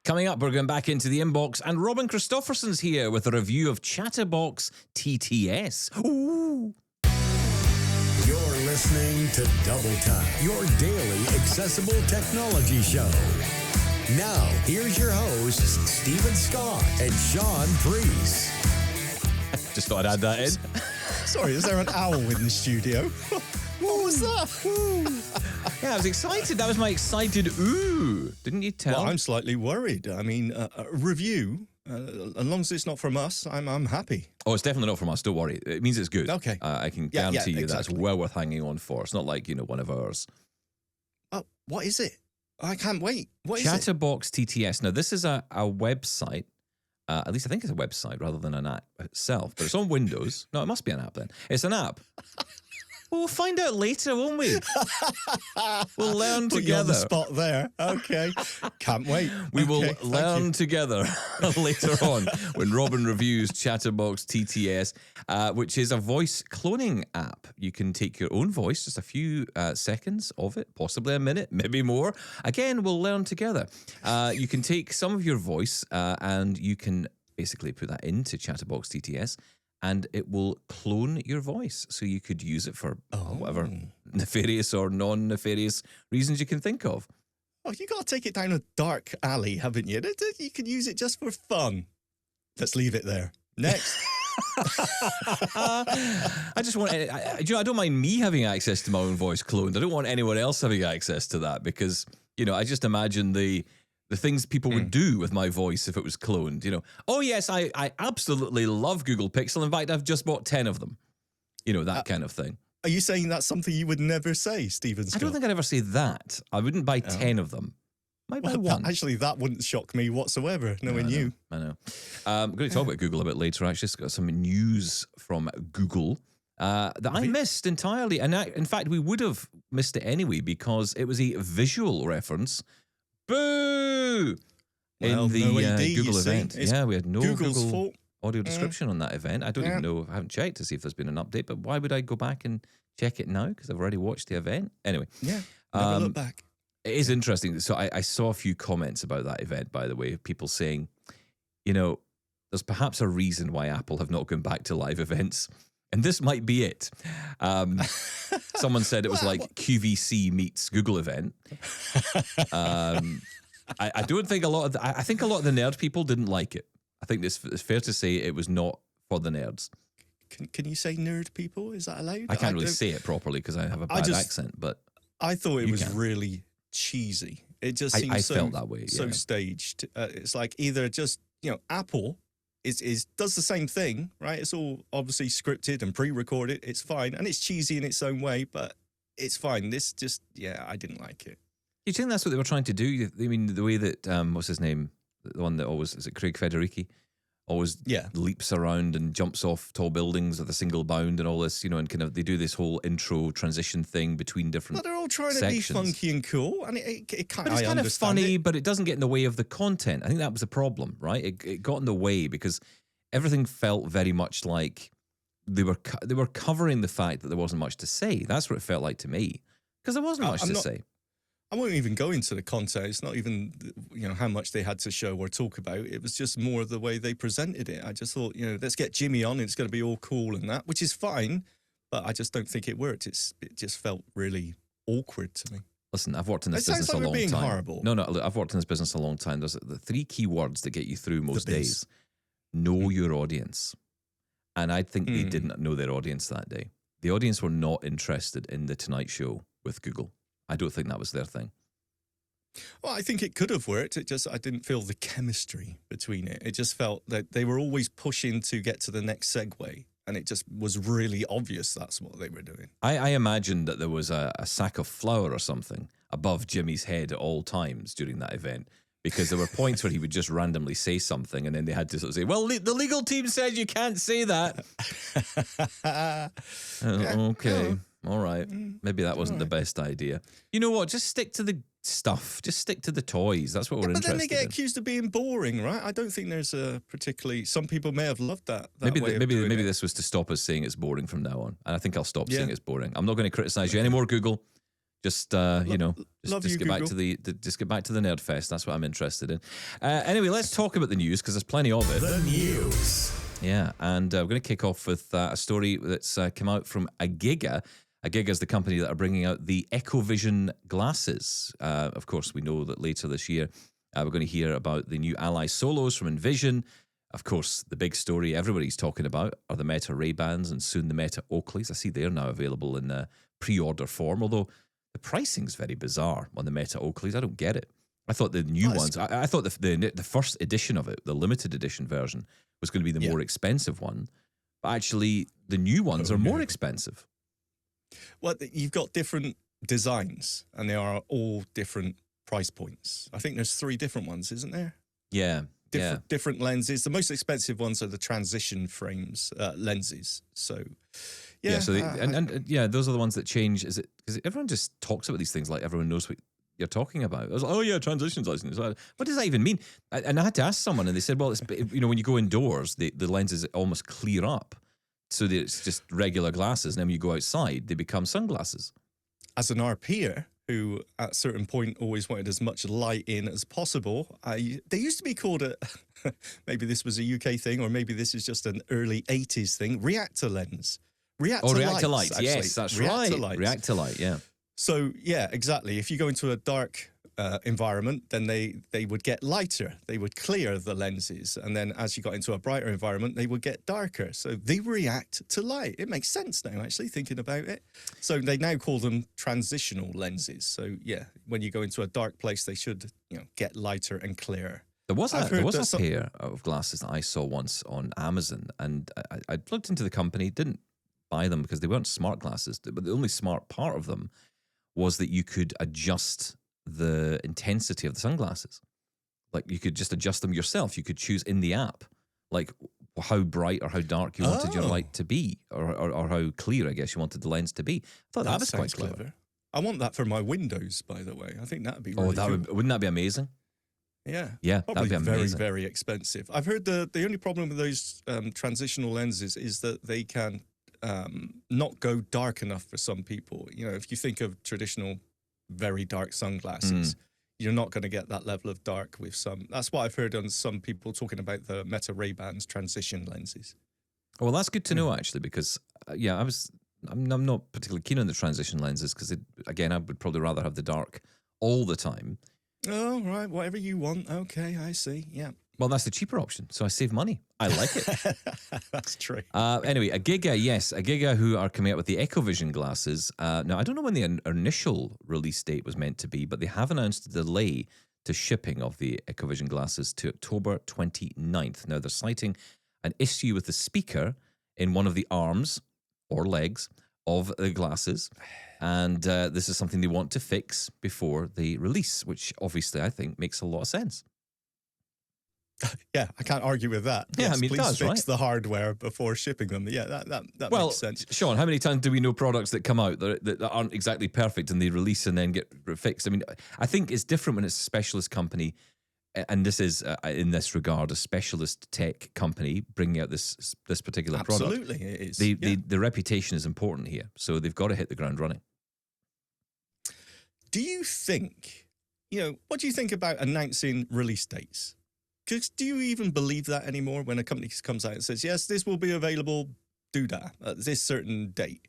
Coming up, we're going back into the inbox, and Robin Christopherson's here with a review of Chatterbox TTS. Ooh. You're listening to Double Time, your daily accessible technology show. Now, here's your hosts, Stephen Scott and Sean Priest. Just thought I'd add that in. Sorry, is there an owl in the studio? What was that? Yeah, I was excited. That was my excited ooh. Didn't you tell? Well, I'm slightly worried. I mean, a review, as long as it's not from us, I'm happy. Oh, it's definitely not from us. Don't worry. It means it's good. Okay. I can guarantee you exactly. that's well worth hanging on for. It's not like, one of ours. Oh, what is it? I can't wait. What is it? Chatterbox TTS. Now, this is a website. At least I think it's a website rather than an app itself. But it's on Windows. No, it must be an app then. It's an app. Well, we'll find out later, won't we? We'll learn Put you on together. the spot there. Okay. Can't wait. We will Okay, thank learn you. together later on when Robin reviews Chatterbox TTS, which is a voice cloning app. You can take your own voice, just a few seconds of it, possibly a minute, maybe more. Again, we'll learn together. You can take some of your voice and you can basically put that into Chatterbox TTS, and it will clone your voice. So you could use it for whatever nefarious or non-nefarious reasons you can think of. Oh, you got to take it down a dark alley, haven't you? You could use it just for fun. Let's leave it there. Next. I just want, I don't mind me having access to my own voice cloned. I don't want anyone else having access to that because, I just imagine the things people would do with my voice if it was cloned, Oh, yes, I absolutely love Google Pixel. In fact, I've just bought 10 of them. That kind of thing. Are you saying that's something you would never say, Stephen Scott? I don't think I'd ever say that. I wouldn't buy 10 of them. Might buy one. Actually, that wouldn't shock me whatsoever, knowing you. I know. I'm going to talk about Google a bit later, actually. It's got some news from Google that I missed entirely. And in fact, we would have missed it anyway because it was a visual reference. Boo! Well, in the no AD, Google event. Yeah, we had no Google's Google fault. audio description on that event. I don't even know. I haven't checked to see if there's been an update, but why would I go back and check it now? Because I've already watched the event. Anyway. Yeah, never look back. It is interesting. So I saw a few comments about that event, by the way, of people saying, there's perhaps a reason why Apple have not gone back to live events. And this might be it. Someone said it was like QVC meets Google event. I don't think I think a lot of the nerd people didn't like it. I think it's fair to say it was not for the nerds. Can you say nerd people? Is that allowed? I can't really say it properly because I have a bad accent, but I thought it was really cheesy. It just seemed I felt that way. So staged. It's like either just, Apple does the same thing, right? It's all obviously scripted and pre-recorded. It's fine. And it's cheesy in its own way, but it's fine. This just, I didn't like it. You think that's what they were trying to do? I mean, the way that, what's his name? The one that always, is it Craig Federighi? Always leaps around and jumps off tall buildings with a single bound and all this, and kind of, they do this whole intro transition thing between different But they're all trying sections. to be funky and cool, and it kind of, but it's kind of funny, but it doesn't get in the way of the content. I think that was the problem, right? It got in the way because everything felt very much like they were covering the fact that there wasn't much to say. That's what it felt like to me, because there wasn't much to say. I won't even go into the content. It's not even, how much they had to show or talk about. It was just more of the way they presented it. I just thought, let's get Jimmy on and it's going to be all cool and that, which is fine, but I just don't think it worked. It just felt really awkward to me. Listen, I've worked in this It business sounds like a long we're being time. horrible. No, look, I've worked in this business a long time. There's the 3 key words that get you through most days. Know your audience. And I think they didn't know their audience that day. The audience were not interested in the Tonight Show with Google. I don't think that was their thing. Well, I think it could have worked. I didn't feel the chemistry between it. It just felt that they were always pushing to get to the next segue. And it just was really obvious that's what they were doing. I imagined that there was a sack of flour or something above Jimmy's head at all times during that event, because there were points where he would just randomly say something and then they had to sort of say, well, the legal team said you can't say that. Okay. All right. Maybe that wasn't the best idea. You know what? Just stick to the stuff. Just stick to the toys. That's what we're interested in. But then they get accused of being boring, right? I don't think there's a particularly... Some people may have loved that maybe maybe this was to stop us saying it's boring from now on. And I think I'll stop saying it's boring. I'm not going to criticize you anymore, Google. Just love just you, get back Google. to just get back to the Nerd Fest. That's what I'm interested in. Anyway, let's talk about the news because there's plenty of it. The news. Yeah, and we're going to kick off with a story that's come out from Agiga. Agiga is the company that are bringing out the EcoVision glasses. Of course, we know that later this year we're going to hear about the new Ally Solos from Envision. Of course, the big story everybody's talking about are the Meta Ray-Bans and soon the Meta Oakleys. I see they're now available in pre-order form, although the pricing's very bizarre on the Meta Oakleys. I don't get it. I thought the new ones, I thought the first edition of it, the limited edition version, was going to be the more expensive one. But actually, the new ones are more expensive. Well, you've got different designs, and they are all different price points. I think there's 3 different ones, isn't there? Yeah. Different lenses. The most expensive ones are the transition frames lenses. So, yeah. So those are the ones that change. Is it because everyone just talks about these things like everyone knows what you're talking about? I was like, oh yeah, transitions license. What does that even mean? And I had to ask someone, and they said, well, it's when you go indoors, the lenses almost clear up, so that it's just regular glasses, and then when you go outside, they become sunglasses. As an RPer who at a certain point always wanted as much light in as possible, they used to be called maybe this was a UK thing, or maybe this is just an early 80s thing, reactor lens. Reactor lights. Actually. Yes, that's reactor right. lights. Reactor light, yeah. So, yeah, exactly. If you go into a dark environment, then they would get lighter. They would clear the lenses. And then as you got into a brighter environment, they would get darker. So they react to light. It makes sense now, actually, thinking about it. So they now call them transitional lenses. So, yeah, when you go into a dark place, they should get lighter and clearer. There was a pair of glasses that I saw once on Amazon, and I looked into the company, didn't buy them because they weren't smart glasses, but the only smart part of them was that you could adjust the intensity of the sunglasses. Like you could just adjust them yourself. You could choose in the app, like how bright or how dark you wanted your light to be, or how clear, I guess, you wanted the lens to be. I thought that was quite clever. I want that for my windows, by the way. I think that would be really cool. Wouldn't that be amazing? Yeah, that'd probably be amazing. Very, very expensive. I've heard the only problem with those transitional lenses is that they can not go dark enough for some people. If you think of traditional very dark sunglasses, you're not going to get that level of dark with some. That's what I've heard on some people talking about the Meta Ray-Bans transition lenses. Well, that's good to know, actually, because I'm not particularly keen on the transition lenses because, again, I would probably rather have the dark all the time. Oh, right. Whatever you want. Okay, I see. Yeah. Well, that's the cheaper option, so I save money. I like it. That's true. Anyway, Agiga, who are coming out with the EcoVision glasses. Now, I don't know when the initial release date was meant to be, but they have announced a delay to shipping of the EcoVision glasses to October 29th. Now, they're citing an issue with the speaker in one of the arms or legs of the glasses, and this is something they want to fix before the release, which obviously I think makes a lot of sense. Yeah, I can't argue with that. Yeah, yes, I mean, please it does, fix right? the hardware before shipping them. Yeah, that makes sense. Sean, how many times do we know products that come out that aren't exactly perfect and they release and then get fixed? I mean, I think it's different when it's a specialist company, and this is, in this regard, a specialist tech company bringing out this particular product. Absolutely, it is. The reputation is important here, so they've got to hit the ground running. Do you think, what do you think about announcing release dates? Because do you even believe that anymore when a company comes out and says, yes, this will be available, at this certain date?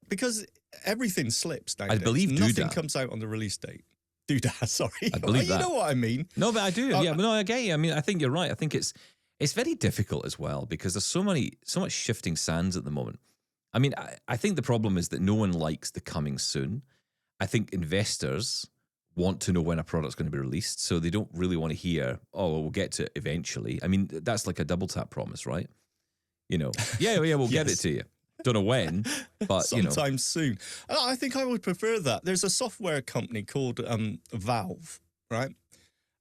Because everything slips nowadays. I believe nothing comes out on the release date. Sorry. I believe that. You know what I mean? No, but I do. Yeah, but no, I get you. I mean, I think you're right. I think it's very difficult as well because there's so much shifting sands at the moment. I mean, I think the problem is that no one likes the coming soon. I think investors want to know when a product's going to be released, so they don't really want to hear, oh, well, we'll get to it eventually. I mean, that's like a double tap promise, right? we'll Yes. get it to you. Don't know when, but sometime soon. I think I would prefer that. There's a software company called Valve, right?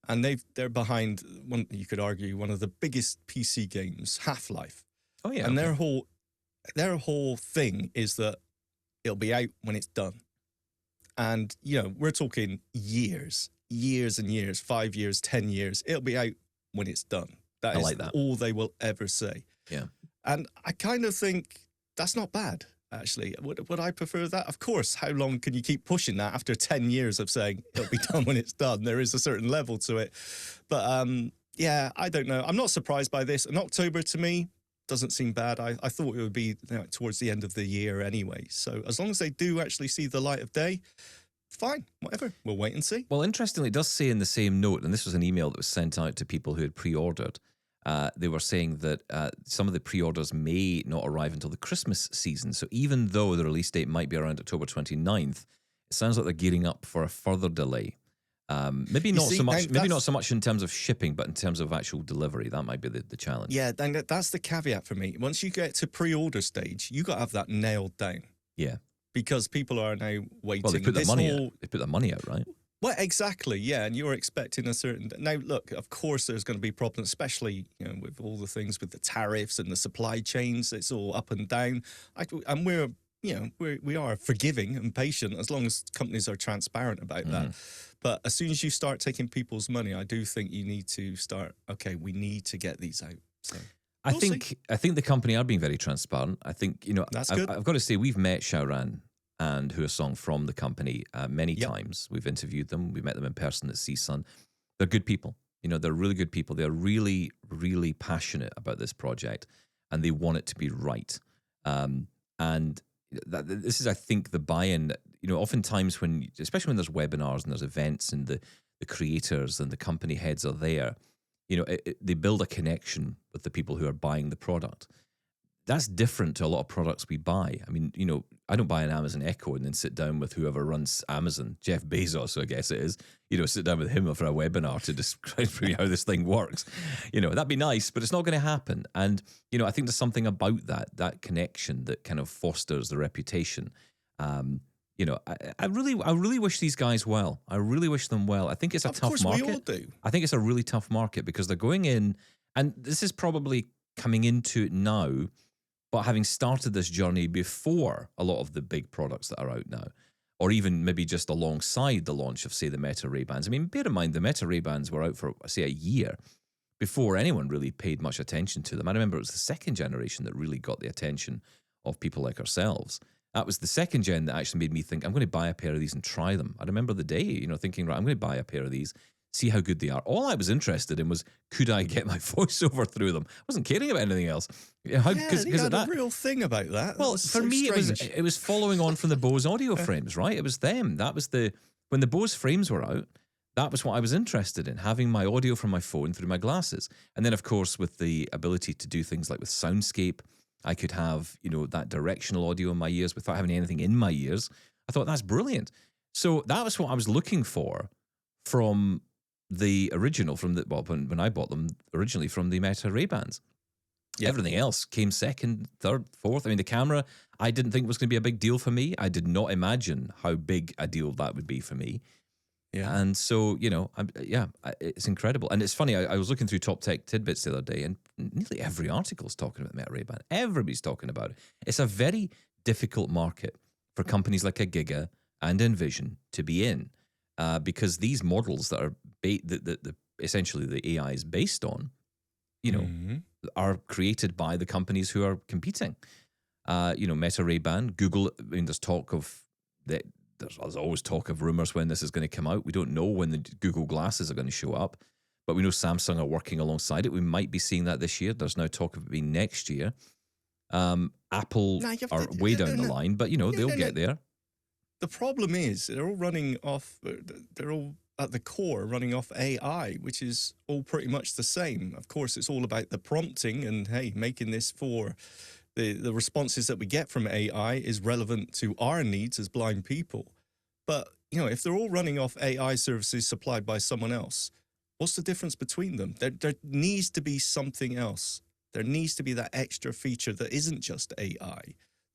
And they're behind you could argue one of the biggest PC games, Half-Life. Oh yeah. And their whole thing is that it'll be out when it's done. And, we're talking years and years, 5 years, 10 years. It'll be out when it's done. I like that. All they will ever say. Yeah. And I kind of think that's not bad. actually. Would I prefer that? Of course. How long can you keep pushing that after 10 years of saying it'll be done when it's done? There is a certain level to it. But yeah, I don't know. I'm not surprised by this. And October to me doesn't seem bad. I thought it would be towards the end of the year anyway. So as long as they do actually see the light of day, fine, whatever. We'll wait and see. Well, interestingly, it does say in the same note, and this was an email that was sent out to people who had pre-ordered, they were saying that some of the pre-orders may not arrive until the Christmas season. So even though the release date might be around October 29th, it sounds like they're gearing up for a further delay. Maybe not so much in terms of shipping, but in terms of actual delivery. That might be the challenge. Yeah, that's the caveat for me. Once you get to pre-order stage, you got to have that nailed down. Yeah. Because people are now waiting. Well, they put the money out. They put the money out, right? Well, exactly, yeah, and you're expecting a certain... Now, look, of course there's going to be problems, especially with all the things with the tariffs and the supply chains. It's all up and down. And we are forgiving and patient as long as companies are transparent about that. But as soon as you start taking people's money, I do think you need to start, okay, we need to get these out. So I think the company are being very transparent. I think, that's good. I've got to say, we've met Xiaoran and Huasong from the company many times. We've interviewed them. We met them in person at CSUN. They're good people. They're really good people. They're really, really passionate about this project, and they want it to be right. And this is, I think, the buy-in. Oftentimes especially when there's webinars and there's events and the creators and the company heads are there, they build a connection with the people who are buying the product. That's different to a lot of products we buy. I mean, I don't buy an Amazon Echo and then sit down with whoever runs Amazon, Jeff Bezos, I guess it is, sit down with him for a webinar to describe how this thing works. That'd be nice, but it's not going to happen. And, I think there's something about that connection that kind of fosters the reputation. I really wish these guys well. I really wish them well. I think it's a tough market. We all do. I think it's a really tough market because they're going in, and this is probably coming into it now, but having started this journey before a lot of the big products that are out now, or even maybe just alongside the launch of, say, the Meta Ray-Bans. I mean, bear in mind, the Meta Ray-Bans were out for, say, a year before anyone really paid much attention to them. I remember it was the second generation that really got the attention of people like ourselves. That was the second gen that actually made me think, I'm going to buy a pair of these and try them. I remember the day, thinking, right, I'm going to buy a pair of these, see how good they are. All I was interested in was, could I get my voiceover through them? I wasn't caring about anything else. Because a real thing about that. Well, for me, it was following on from the Bose audio frames, right? It was them. That was when the Bose frames were out, that was what I was interested in, having my audio from my phone through my glasses. And then, of course, with the ability to do things like with Soundscape, I could have, that directional audio in my ears without having anything in my ears. I thought, that's brilliant. So that was what I was looking for from the original, when I bought them originally from the Meta Ray-Bans. Yep. Everything else came second, third, fourth. I mean, the camera, I didn't think was going to be a big deal for me. I did not imagine how big a deal that would be for me. Yeah. And so, it's incredible. And it's funny, I was looking through Top Tech Tidbits the other day, and nearly every article is talking about Meta Ray-Ban. Everybody's talking about it. It's a very difficult market for companies like Agiga and Envision to be in, because these models that are essentially the AI is based on, are created by the companies who are competing. Meta Ray-Ban, Google. I mean, there's always talk of rumors when this is going to come out. We don't know when the Google glasses are going to show up, but we know Samsung are working alongside it. We might be seeing that this year. There's now talk of it being next year. Apple are way down the line, but they'll get there. The problem is they're all running off. They're all at the core running off AI, which is all pretty much the same. Of course, it's all about the prompting and making this for the responses that we get from AI is relevant to our needs as blind people. But if they're all running off AI services supplied by someone else, what's the difference between them? There needs to be something else. There needs to be that extra feature that isn't just AI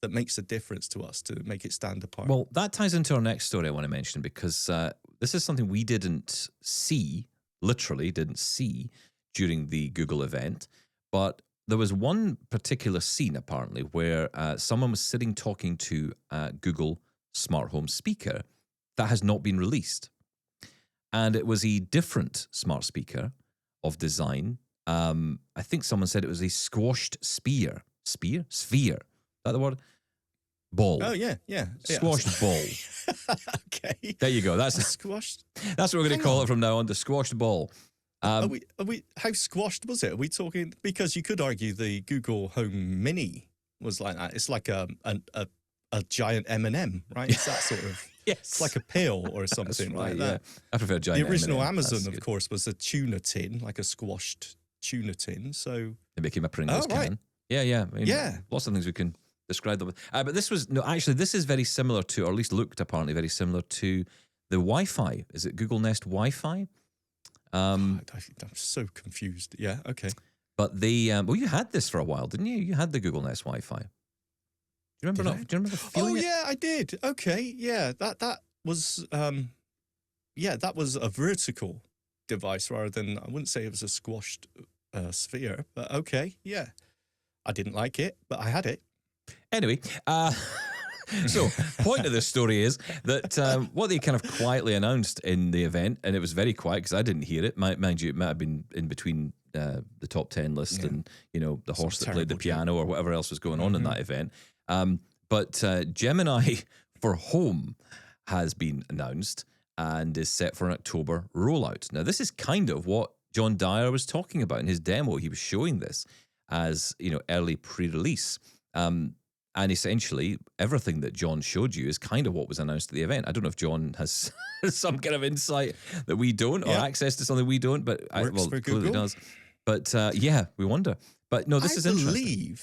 that makes a difference to us to make it stand apart. Well, that ties into our next story I want to mention, because this is something we literally didn't see during the Google event, but there was one particular scene, apparently, where someone was sitting talking to a Google smart home speaker that has not been released. And it was a different smart speaker of design. I think someone said it was a squashed sphere. Sphere? Is that the word? Ball. Oh, yeah. Squashed ball. Okay. There you go. That's Squashed. what we're going to call it from now on, the squashed ball. Are we? How squashed was it? Are we talking? Because you could argue the Google Home Mini was like that. It's like a giant M&M, right? It's that sort of. Yes. It's like a pill or something like that. I prefer giant The original M&M. Amazon, That's of good. course, was a tuna tin, like a squashed tuna tin. So It became a Pringles right. can. Yeah. I mean, Yeah. Lots of things we can describe them with. But this was, no, actually, this is very similar to, or at least looked apparently very similar to the Wi-Fi. Is it Google Nest Wi-Fi? I'm so confused. Yeah, okay. But they, well, you had this for a while, didn't you? You had the Google Nest Wi-Fi. Do you remember? Do you remember feeling it? Yeah, I did. Okay, yeah, that was, that was a vertical device rather than, I wouldn't say it was a squashed sphere, but okay, yeah. I didn't like it, but I had it. Anyway, so point of this story is that what they kind of quietly announced in the event, and it was very quiet because I didn't hear it. Mind you, it might have been in between the top 10 list and, the horse that played the piano or whatever else was going on in that event. But Gemini for Home has been announced and is set for an October rollout. Now, this is kind of what John Dyer was talking about in his demo. He was showing this as, early pre-release. And essentially, everything that John showed you is kind of what was announced at the event. I don't know if John has some kind of insight that we don't or access to something we don't, but For clearly Google. does. But we wonder. But no, this is interesting.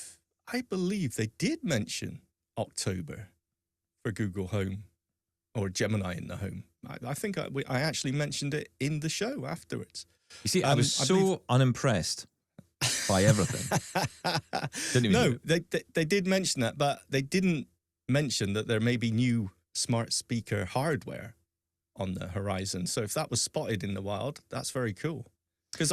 I believe they did mention October for Google Home or Gemini in the Home. I think I actually mentioned it in the show afterwards. You see, I was so unimpressed by everything. Didn't even they did mention that, but they didn't mention that there may be new smart speaker hardware on the horizon. So if that was spotted in the wild, that's very cool. Because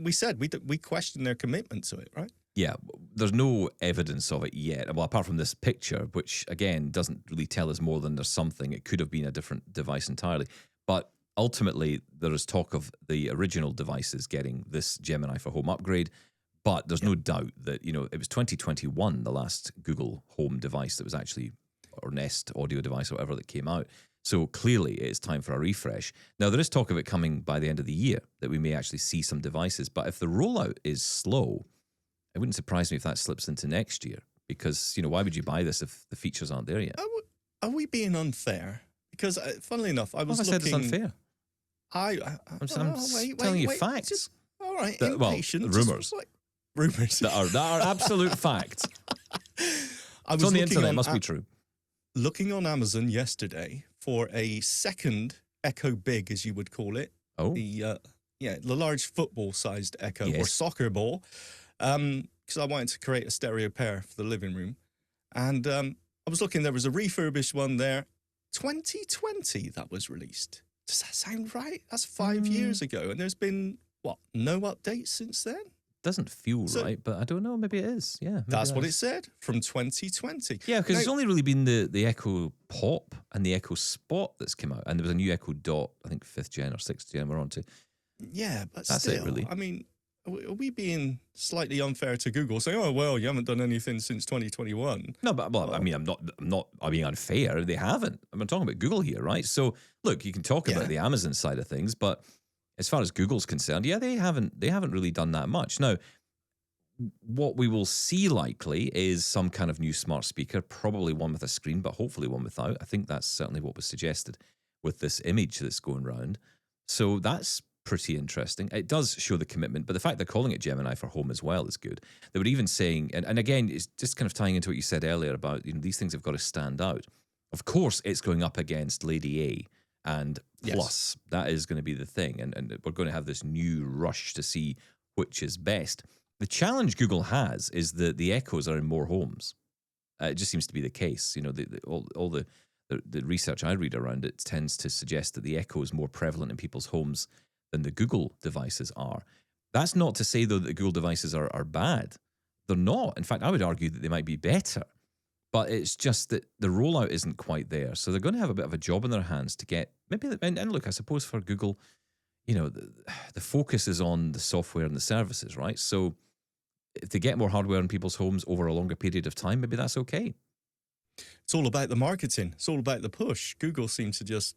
we said we questioned their commitment to it, right? Yeah, there's no evidence of it yet. Well, apart from this picture, which again doesn't really tell us more than there's something. It could have been a different device entirely. But ultimately, there is talk of the original devices getting this Gemini for Home upgrade. But there's no doubt that, it was 2021, the last Google Home device that was actually, or Nest audio device or whatever that came out. So clearly it's time for a refresh. Now, there is talk of it coming by the end of the year, that we may actually see some devices. But if the rollout is slow, it wouldn't surprise me if that slips into next year. Because, why would you buy this if the features aren't there yet? Are we being unfair? Because, funnily enough, I was looking... I said it's unfair. I'm telling you facts. All right, impatient. Rumours. Rumours. that are absolute facts. It's on the internet, it must be true. Looking on Amazon yesterday for a second Echo Big, as you would call it. Oh. The large football-sized Echo or soccer ball. Because I wanted to create a stereo pair for the living room. And I was looking, there was a refurbished one there. 2020 that was released. Does that sound right? That's 5 years ago. And there's been, no updates since then? Doesn't feel right, but I don't know. Maybe it is. Yeah. That's what it said, from 2020. Yeah, because it's only really been the Echo Pop and the Echo Spot that's come out. And there was a new Echo Dot, I think 5th gen or 6th gen we're on to. Yeah, but that's still, it, really. I mean, are we being slightly unfair to Google, saying, "Oh well, you haven't done anything since 2021"? No, but I mean, I'm not being unfair. They haven't. I'm talking about Google here, right? So look, you can talk about the Amazon side of things, but as far as Google's concerned, they haven't really done that much. Now, what we will see likely is some kind of new smart speaker, probably one with a screen, but hopefully one without. I think that's certainly what was suggested with this image that's going around. So that's pretty interesting. It does show the commitment, but the fact they're calling it Gemini for Home as well is good. They were even saying, and again, it's just kind of tying into what you said earlier about, these things have got to stand out. Of course, it's going up against Lady A and Plus. Yes. That is going to be the thing, and we're going to have this new rush to see which is best. The challenge Google has is that the Echoes are in more homes. It just seems to be the case. All the research I read around it tends to suggest that the Echo is more prevalent in people's homes than the Google devices are. That's not to say, though, that the Google devices are bad. They're not. In fact, I would argue that they might be better. But it's just that the rollout isn't quite there. So they're going to have a bit of a job in their hands to get... And look, I suppose for Google, the focus is on the software and the services, right? So if they get more hardware in people's homes over a longer period of time, maybe that's okay. it's all about the marketing. It's all about the push. Google seems to just,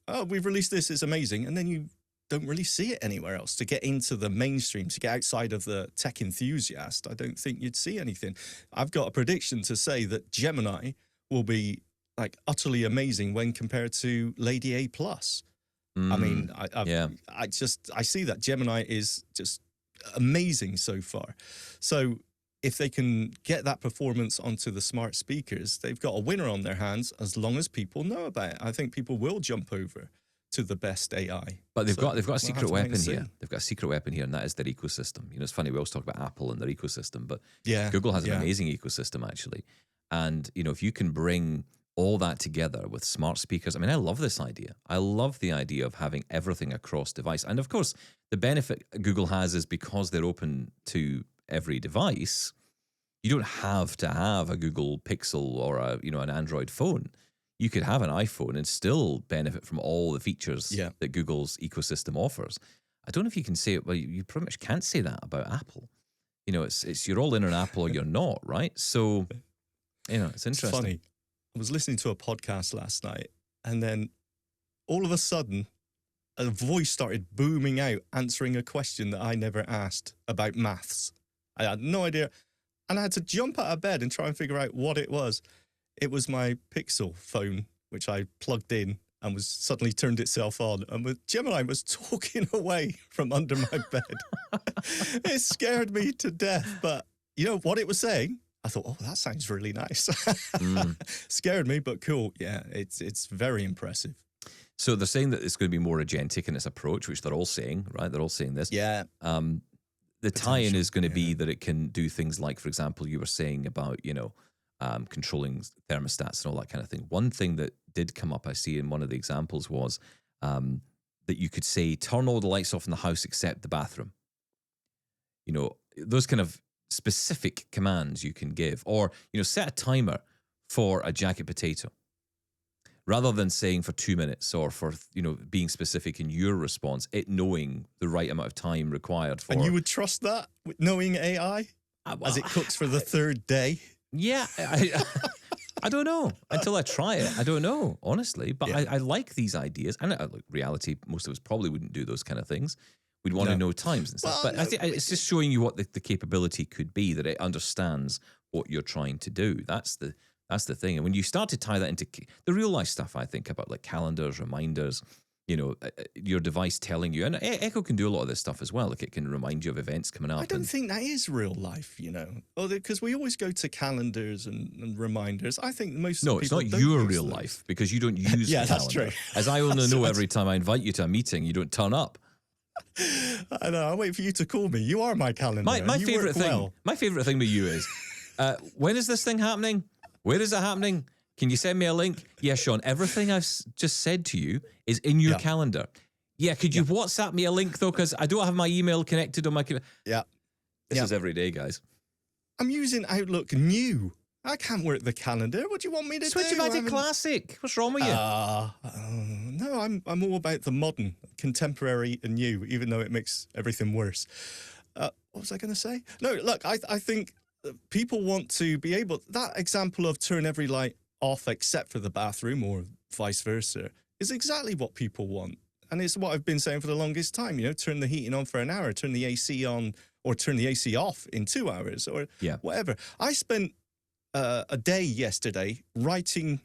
oh, we've released this, it's amazing. And then you don't really see it anywhere else. To get into the mainstream, to get outside of the tech enthusiast, I don't think you'd see anything. I've got a prediction to say that Gemini will be like utterly amazing when compared to Lady A+. I mean, I see that Gemini is just amazing so far. So if they can get that performance onto the smart speakers, they've got a winner on their hands as long as people know about it. I think people will jump over to the best AI. But they've got a secret weapon here. They've got a secret weapon here, and that is their ecosystem. It's funny, we always talk about Apple and their ecosystem, but Google has an amazing ecosystem, actually. And, if you can bring all that together with smart speakers, I mean, I love this idea. I love the idea of having everything across device. And, of course, the benefit Google has is because they're open to every device, you don't have to have a Google Pixel or an Android phone. You could have an iPhone and still benefit from all the features that Google's ecosystem offers. I don't know if you can say it, well, you pretty much can't say that about Apple. It's you're all in on Apple or you're not, right? So, it's interesting. It's funny. I was listening to a podcast last night, and then all of a sudden, a voice started booming out, answering a question that I never asked about maths. I had no idea. And I had to jump out of bed and try and figure out what it was. It was my Pixel phone, which I plugged in and was suddenly turned itself on. And Gemini was talking away from under my bed. It scared me to death. But you know what it was saying? I thought, oh, that sounds really nice. Scared me, but cool. Yeah, it's very impressive. So they're saying that it's going to be more agentic in its approach, which they're all saying, right? They're all saying this. Yeah. The tie-in is going to be that it can do things like, for example, you were saying about, controlling thermostats and all that kind of thing. One thing that did come up, I see in one of the examples, was that you could say, turn all the lights off in the house except the bathroom. Those kind of specific commands you can give. Or, set a timer for a jacket potato. Rather than saying for 2 minutes or for, being specific in your response, it knowing the right amount of time required for... And you would trust that, with knowing AI, as it cooks for the third day? Yeah, I don't know. Until I try it, I don't know, honestly. But I like these ideas. And look, reality, most of us probably wouldn't do those kind of things. We'd want to know times and stuff. Well, but I think it's just showing you what the capability could be, that it understands what you're trying to do. That's the thing. And when you start to tie that into the real life stuff, I think about like calendars, reminders, your device telling you, and Echo can do a lot of this stuff as well. Like it can remind you of events coming up. I don't think that is real life, because we always go to calendars and reminders. I think most no, people it's not your real life because you don't use the calendar. That's true. As I only know every time I invite you to a meeting, you don't turn up. I know. I wait for you to call me. You are my calendar. My favorite thing. Well. My favorite thing with you is, when is this thing happening? Where is it happening? Can you send me a link? Yeah, Sean, everything I've just said to you is in your calendar. Yeah, could you WhatsApp me a link, though? Because I don't have my email connected on my computer. Yeah. This is every day, guys. I'm using Outlook New. I can't work the calendar. What do you want me to do? Switch it back to classic. what's wrong with you? No, I'm all about the modern, contemporary and new, even though it makes everything worse. What was I going to say? No, look, I think people want to be able... That example of turn every light off except for the bathroom or vice versa is exactly what people want. And it's what I've been saying for the longest time, turn the heating on for an hour, turn the AC on or turn the AC off in 2 hours or whatever. I spent a day yesterday writing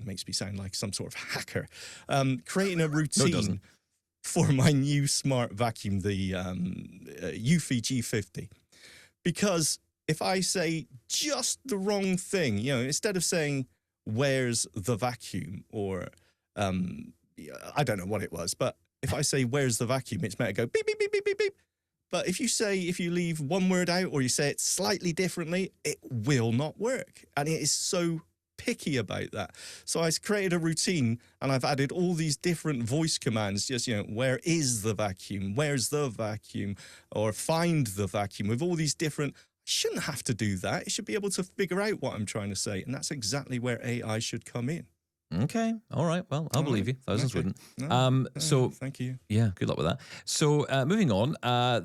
makes me sound like some sort of hacker, creating a routine for my new smart vacuum, the Eufy G50. Because if I say just the wrong thing, instead of saying, where's the vacuum? Or, I don't know what it was, but if I say, where's the vacuum? It's meant to go beep, beep, beep, beep, beep, beep. But if you leave one word out or you say it slightly differently, it will not work. And it is so picky about that. So I created a routine and I've added all these different voice commands, just, where is the vacuum? Where's the vacuum? Or find the vacuum, with all these different... I shouldn't have to do that. It should be able to figure out what I'm trying to say. And that's exactly where AI should come in. Okay. All right. Well, I'll believe you. Thousands wouldn't. So thank you. Yeah, good luck with that. So moving on,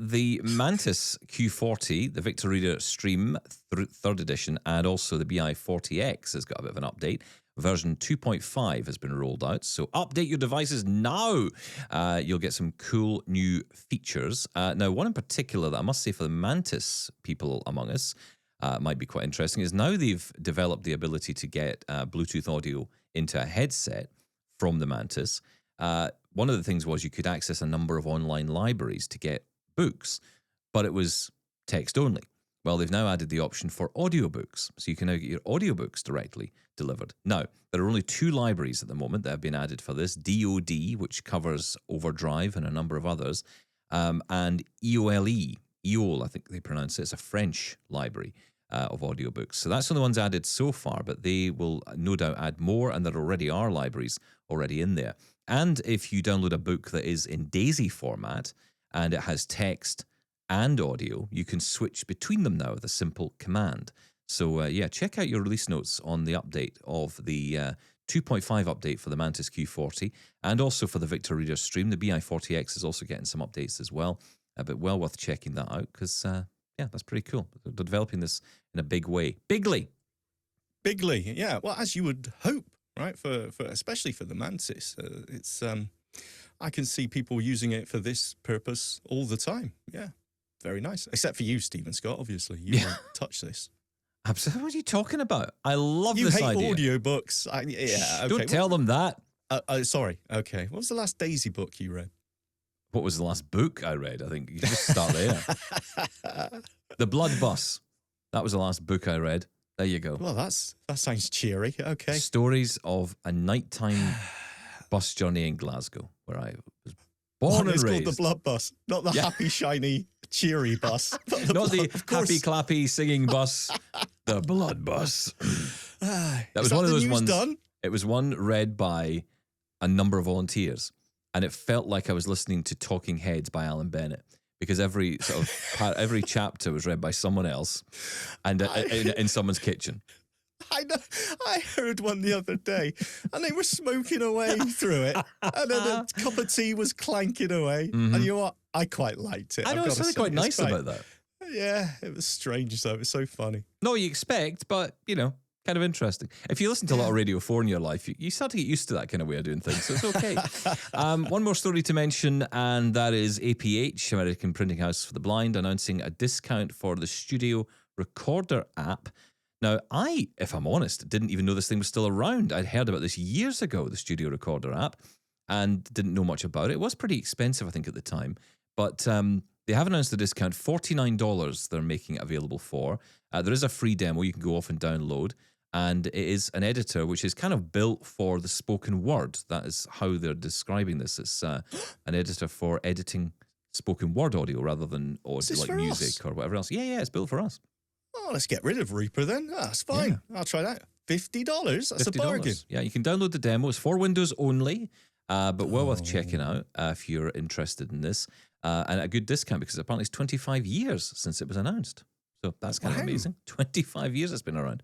the Mantis Q40, the Victor Reader Stream 3rd edition, and also the BI40X has got a bit of an update. Version 2.5 has been rolled out. So update your devices now. You'll get some cool new features. Now, one in particular that I must say for the Mantis people among us might be quite interesting is now they've developed the ability to get Bluetooth audio into a headset from the Mantis. One of the things was you could access a number of online libraries to get books, but it was text only. Well, they've now added the option for audiobooks, so you can now get your audiobooks directly delivered. Now, there are only 2 libraries at the moment that have been added for this, DOD, which covers Overdrive and a number of others, and EOL, I think they pronounce it. It's a French library of audiobooks. So that's the only ones added so far, but they will no doubt add more, and there already are libraries already in there. And if you download a book that is in DAISY format and it has text and audio, you can switch between them now with a simple command. So yeah, check out your release notes on the update of the 2.5 update for the Mantis Q40 and also for the Victor Reader Stream. The BI40X is also getting some updates as well, but well worth checking that out because yeah, that's pretty cool. They're developing this in a big way. Bigly, yeah. Well, as you would hope, right? For especially for the Mantis, it's I can see people using it for this purpose all the time. Yeah, very nice. Except for you, Stephen Scott. Obviously, you won't touch this. Absolutely. What are you talking about? I love you this hate idea. Audiobooks. Yeah. Okay. Don't tell them that. Sorry. Okay. What was the last Daisy book you read? What was the last book I read? I think you can just start there. The Blood Bus. That was the last book I read. There you go. Well, that sounds cheery. Okay. Stories of a nighttime bus journey in Glasgow, where I was born and raised. It's called the Blood Bus, not the happy, shiny, cheery bus. Not the happy, clappy, singing bus. The Blood Bus. That was one of those ones. Done? It was one read by a number of volunteers. And it felt like I was listening to Talking Heads by Alan Bennett because every sort of every chapter was read by someone else and in someone's kitchen. I know. I heard one the other day, and they were smoking away through it, and then a cup of tea was clanking away. Mm-hmm. And you know what? I quite liked it. I know, it's something quite nice about that. Yeah, it was strange though. It was so funny. Not what you expect, but you know. Kind of interesting. If you listen to a lot of Radio 4 in your life, you start to get used to that kind of way of doing things, so it's okay. One more story to mention, and that is APH, American Printing House for the Blind, announcing a discount for the Studio Recorder app. Now, if I'm honest, didn't even know this thing was still around. I'd heard about this years ago, the Studio Recorder app, and didn't know much about it. It was pretty expensive, I think, at the time. But they have announced the discount, $49 they're making it available for. There is a free demo you can go off and download. And it is an editor which is kind of built for the spoken word. That is how they're describing this. It's an editor for editing spoken word audio rather than like music or whatever else. Yeah, it's built for us. Oh, let's get rid of Reaper then. That's fine. Yeah. I'll try that. $50. That's $50. A bargain. Yeah, you can download the demo. It's for Windows only, but well worth checking out if you're interested in this. And a good discount because apparently it's 25 years since it was announced. So that's kind of amazing. 25 years it's been around.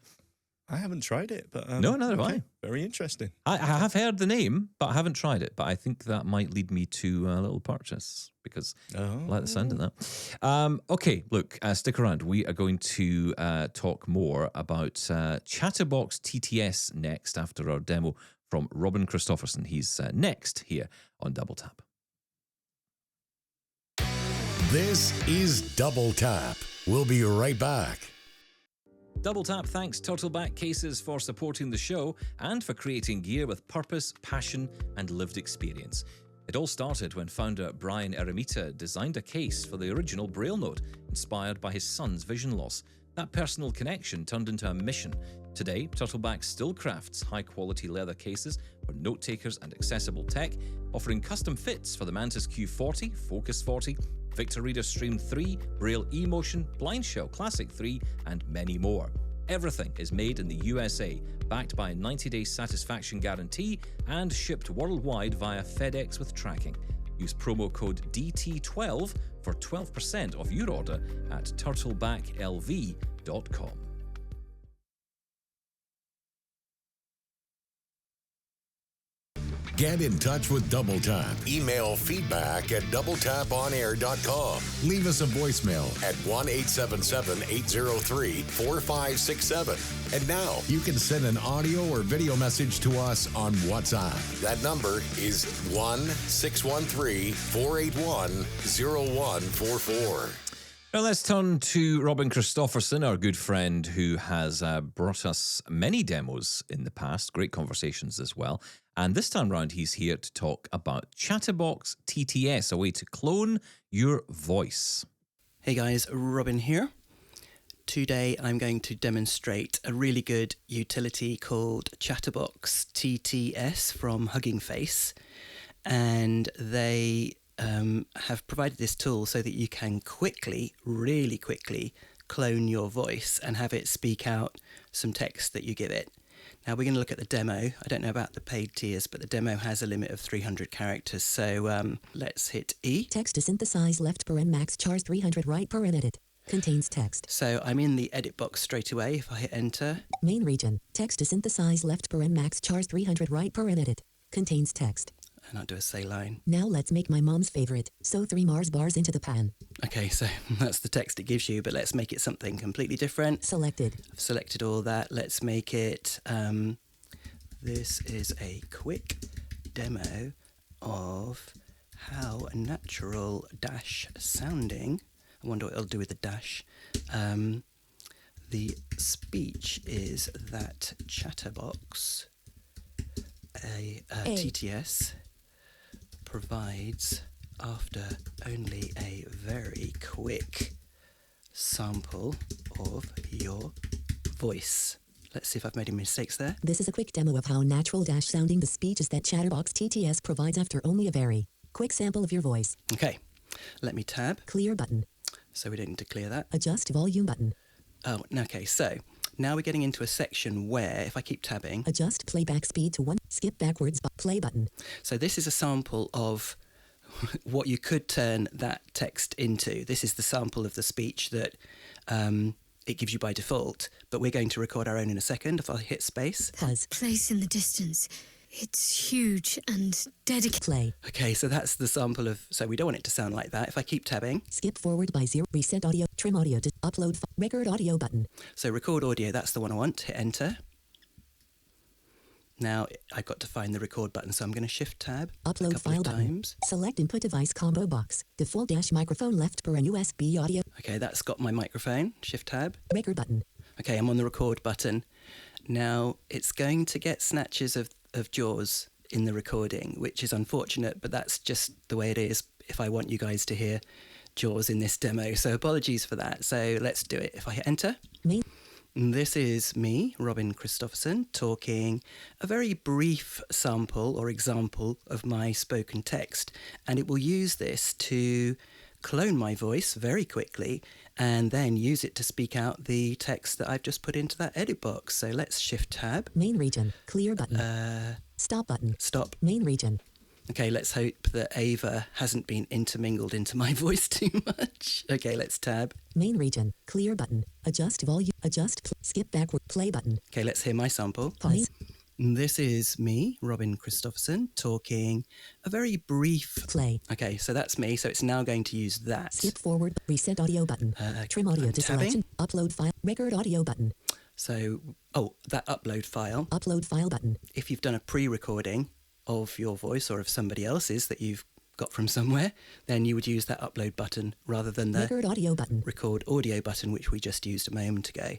I haven't tried it, but no, neither have I. Very interesting. I have heard the name, but I haven't tried it. But I think that might lead me to a little purchase because I like the sound of that. Okay, look, stick around. We are going to talk more about Chatterbox TTS next after our demo from Robin Christopherson. He's next here on Double Tap. This is Double Tap. We'll be right back. Double Tap thanks Turtleback Cases for supporting the show and for creating gear with purpose, passion, and lived experience. It all started when founder Brian Eremita designed a case for the original Braille note, inspired by his son's vision loss. That personal connection turned into a mission. Today, Turtleback still crafts high-quality leather cases for note-takers and accessible tech, offering custom fits for the Mantis Q40, Focus 40, Victor Reader Stream 3, Braille eMotion, Blind Shell Classic 3, and many more. Everything is made in the USA, backed by a 90-day satisfaction guarantee, and shipped worldwide via FedEx with tracking. Use promo code DT12 for 12% off your order at turtlebacklv.com. Get in touch with Double Tap. Email feedback@doubletaponair.com. Leave us a voicemail at 1-877-803-4567. And now you can send an audio or video message to us on WhatsApp. That number is 1-613-481-0144. Now let's turn to Robin Christopherson, our good friend who has brought us many demos in the past, great conversations as well. And this time round, he's here to talk about Chatterbox TTS, a way to clone your voice. Hey guys, Robin here. Today I'm going to demonstrate a really good utility called Chatterbox TTS from Hugging Face. And they have provided this tool so that you can really quickly clone your voice and have it speak out some text that you give it. Now we're going to look at the demo. I don't know about the paid tiers, but the demo has a limit of 300 characters. So let's hit E. Text to synthesize left paren max chars 300 right paren edit. Contains text. So I'm in the edit box straight away if I hit enter. Main region. Text to synthesize left paren max chars 300 right paren edit. Contains text. And I'll do a say line. Now let's make my mom's favorite. Sew 3 Mars bars into the pan. Okay, so that's the text it gives you, but let's make it something completely different. Selected. I've selected all that. Let's make it, this is a quick demo of how a natural dash sounding, I wonder what it'll do with the dash. The speech is that Chatterbox, a TTS, provides after only a very quick sample of your voice. Let's see if I've made any mistakes there. This is a quick demo of how natural dash sounding the speech is that Chatterbox TTS provides after only a very quick sample of your voice. Okay, let me tab. Clear button. So we don't need to clear that. Adjust volume button. Oh, okay, so now we're getting into a section where, if I keep tabbing... Adjust playback speed to 1. Skip backwards. Play button. So this is a sample of what you could turn that text into. This is the sample of the speech that it gives you by default, but we're going to record our own in a second. If I hit space. Pause. Place in the distance. It's huge and dedicated. Play. Okay, so that's the sample of... So we don't want it to sound like that. If I keep tabbing... Skip forward by 0. Reset audio. Trim audio. Upload. Record audio button. So record audio, that's the one I want. Hit enter. Now I've got to find the record button, so I'm going to shift tab. Upload file button. Select input device combo box. Default dash microphone left paren USB audio. Okay, that's got my microphone. Shift tab. Record button. Okay, I'm on the record button. Now it's going to get snatches of JAWS in the recording, which is unfortunate, but that's just the way it is if I want you guys to hear JAWS in this demo. So apologies for that. So let's do it. If I hit enter. This is me, Robin Christopherson, talking a very brief sample or example of my spoken text, and it will use this to clone my voice very quickly and then use it to speak out the text that I've just put into that edit box. So let's shift tab. Main region. Clear button. Stop button. Stop. Main region. Okay, let's hope that Ava hasn't been intermingled into my voice too much. Okay, let's tab. Main region. Clear button. Adjust volume. Adjust. Skip backward. Play button. Okay, let's hear my sample. Pause. This is me, Robin Christopherson, talking a very brief... Play. Okay, so that's me, so it's now going to use that. Skip forward. Reset audio button. Trim audio to selection. Upload file. Record audio button. So, that upload file. Upload file button. If you've done a pre-recording of your voice or of somebody else's that you've got from somewhere, then you would use that upload button rather than the record audio button, which we just used a moment ago.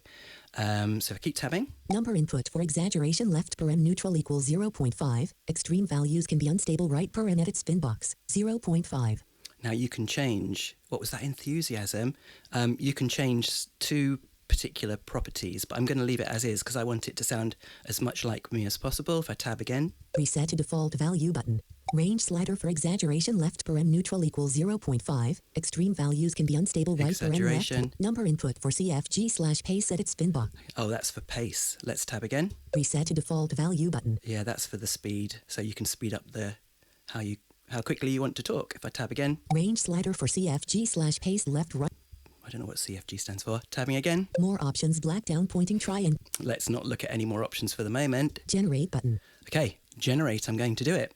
So I keep tabbing. Number input for exaggeration left paren neutral equals 0.5. Extreme values can be unstable right paren edit spin box 0.5. Now you can change, what was that, enthusiasm? You can change two particular properties, but I'm going to leave it as is because I want it to sound as much like me as possible. If I tab again. Reset to default value button. Range slider for exaggeration left paren neutral equals 0.5. Extreme values can be unstable right paren left. Number input for CFG/pace edit spin box. Oh, that's for pace. Let's tab again. Reset to default value button. Yeah, that's for the speed. So you can speed up how quickly you want to talk. If I tab again. Range slider for CFG/pace left right. I don't know what CFG stands for. Tabbing again. More options, black down pointing triangle. Let's not look at any more options for the moment. Generate button. Okay, generate, I'm going to do it.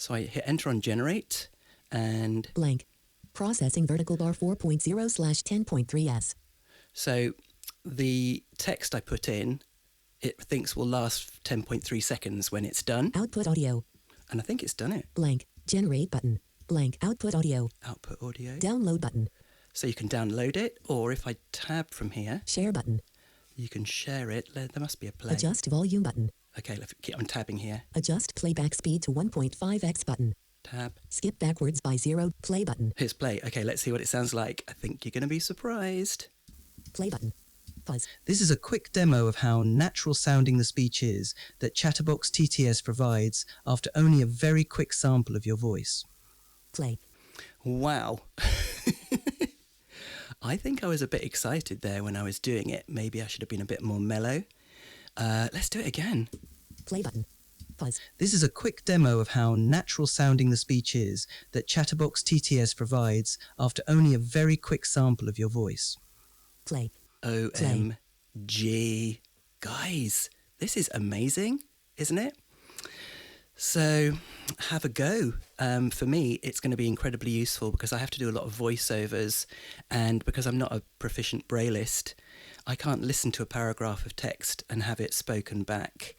So I hit enter on generate and... Blank. Processing vertical bar 4.0/10.3s. So the text I put in, it thinks will last 10.3 seconds when it's done. Output audio. And I think it's done it. Blank. Generate button. Blank. Output audio. Output audio. Download button. So you can download it, or if I tab from here... Share button. You can share it. There must be a play. Adjust volume button. Okay, I'm tabbing here. Adjust playback speed to 1.5x button. Tab. Skip backwards by 0. Play button. Here's play. Okay, let's see what it sounds like. I think you're going to be surprised. Play button. Pause. This is a quick demo of how natural sounding the speech is that Chatterbox TTS provides after only a very quick sample of your voice. Play. Wow. I think I was a bit excited there when I was doing it. Maybe I should have been a bit more mellow. Let's do it again. Play button. Pause. This is a quick demo of how natural sounding the speech is that Chatterbox TTS provides after only a very quick sample of your voice. Play. OMG. Guys, this is amazing, isn't it? So have a go. For me, it's going to be incredibly useful because I have to do a lot of voiceovers, and because I'm not a proficient Brailleist, I can't listen to a paragraph of text and have it spoken back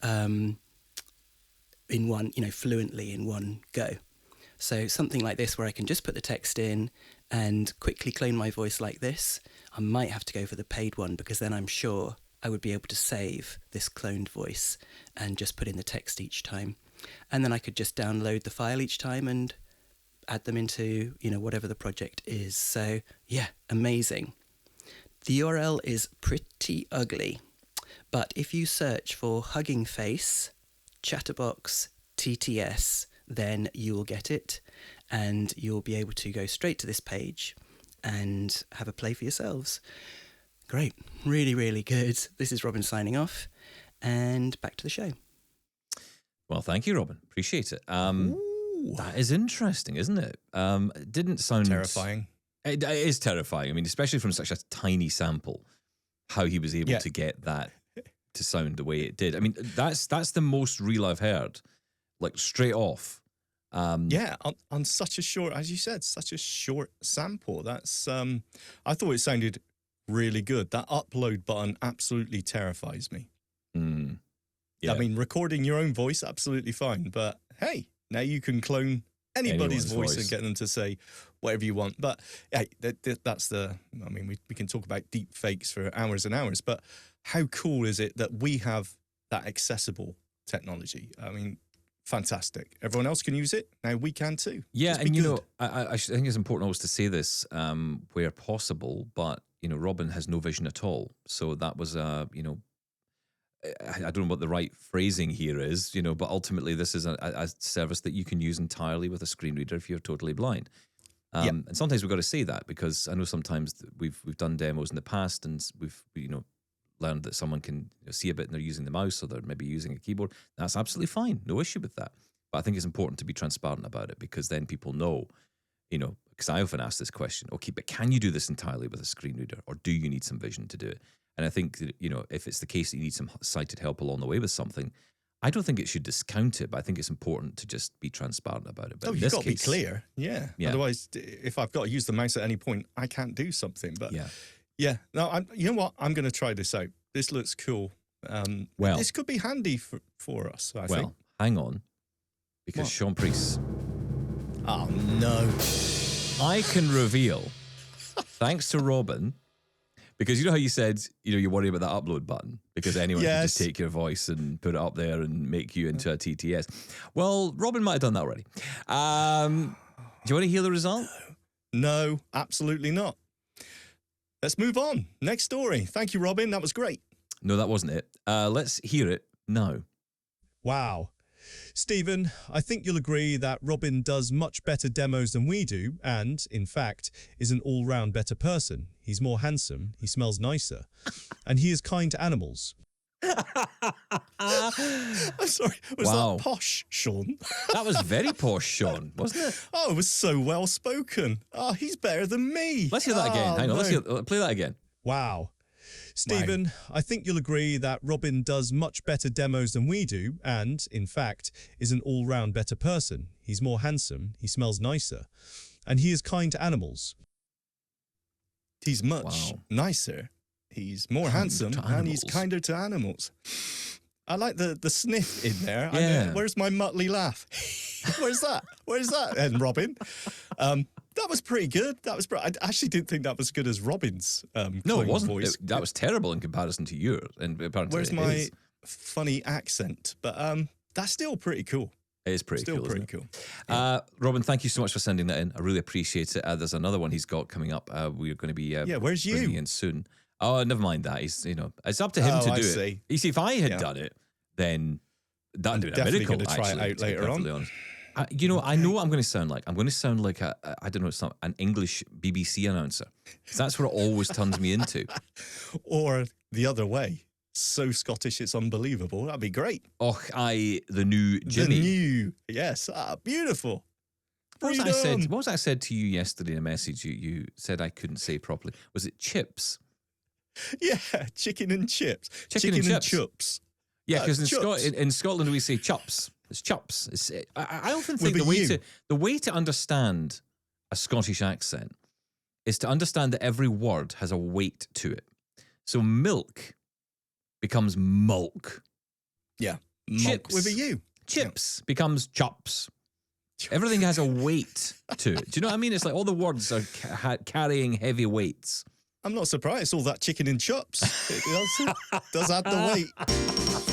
in one, fluently in one go. So something like this where I can just put the text in and quickly clone my voice like this. I might have to go for the paid one because then I'm sure I would be able to save this cloned voice and just put in the text each time. And then I could just download the file each time and add them into, whatever the project is. So yeah, amazing. The URL is pretty ugly, but if you search for Hugging Face, Chatterbox TTS, then you will get it and you'll be able to go straight to this page and have a play for yourselves. Great. Really, really good. This is Robin signing off and back to the show. Well, thank you, Robin. Appreciate it. That is interesting, isn't it? It didn't sound... Terrifying. It is terrifying. I mean, especially from such a tiny sample, how he was able to get that to sound the way it did. I mean, that's the most real I've heard, like straight off. On such a short, as you said, such a short sample. That's I thought it sounded really good. That upload button absolutely terrifies me. Yeah. I mean, recording your own voice, absolutely fine. But hey, now you can clone anybody's voice and get them to say whatever you want. But hey, that's the, I mean, we can talk about deep fakes for hours and hours, but how cool is it that we have that accessible technology? I mean, fantastic. Everyone else can use it. Now we can too. Yeah, and I think it's important always to say this where possible, but, Robin has no vision at all. So that was, I don't know what the right phrasing here is, but ultimately this is a service that you can use entirely with a screen reader if you're totally blind. And sometimes we've got to say that because I know sometimes we've done demos in the past and we've learned that someone can see a bit and they're using the mouse or they're maybe using a keyboard. That's absolutely fine. No issue with that. But I think it's important to be transparent about it because then people know, because I often ask this question, okay, but can you do this entirely with a screen reader or do you need some vision to do it? And I think that, if it's the case that you need some sighted help along the way with something, I don't think it should discount it, but I think it's important to just be transparent about it. But you've got to be clear. Yeah. Otherwise, if I've got to use the mouse at any point, I can't do something. But yeah. No, you know what? I'm going to try this out. This looks cool. This could be handy for us, I think. Hang on. Because Sean Priest. Oh, no. I can reveal, thanks to Robin, because you know how you said, you worry about that upload button because anyone can just take your voice and put it up there and make you into a TTS. Well, Robin might have done that already. Do you want to hear the result? No, absolutely not. Let's move on. Next story. Thank you, Robin. That was great. No, that wasn't it. Let's hear it now. Wow. Stephen, I think you'll agree that Robin does much better demos than we do and, in fact, is an all-round better person. He's more handsome, he smells nicer, and he is kind to animals. I'm sorry, was that posh, Sean? That was very posh, Sean, wasn't it? Oh, it was so well spoken. Oh, he's better than me. Let's hear that again. Hang on, let's play that again. Wow. Stephen, I think you'll agree that Robin does much better demos than we do and, in fact, is an all-round better person. He's more handsome, he smells nicer, and he is kind to animals. He's much nicer. He's more handsome and he's kinder to animals. I like the sniff in there. Yeah. Where's my Muttley laugh? Where's that? Where's that? And Robin. That was pretty good. I actually didn't think that was as good as Robin's No, it wasn't. voice. That was terrible in comparison to yours. And apparently Where's my funny accent? But that's still pretty cool. It is pretty Still cool. pretty isn't it? cool. Yeah. Robin, thank you so much for sending that in. I really appreciate it. There's another one he's got coming up. We're going to be where's you? bringing in soon. Oh, never mind that. He's it's up to him to do it. You see, if I had done it, then that'd be a miracle. Definitely going to try it out later on. Honest. I know what I'm going to sound like. I'm going to sound like I don't know, it's not an English BBC announcer. That's what it always turns me into. Or the other way. So Scottish, it's unbelievable. That'd be great. The new Jimmy. Yes, beautiful. What was I said to you yesterday in a message you said I couldn't say properly? Was it chips? Yeah, chicken and chips. Chicken and chips. chups. Yeah, because chups. in Scotland we say chops. It's chops. I often think With the way to understand a Scottish accent is to understand that every word has a weight to it. So milk becomes mulk. Yeah, Chips milk with a U. Chips becomes chops. Everything has a weight to it. Do you know what I mean? It's like all the words are carrying heavy weights. I'm not surprised. All that chicken and chops. It does add the weight.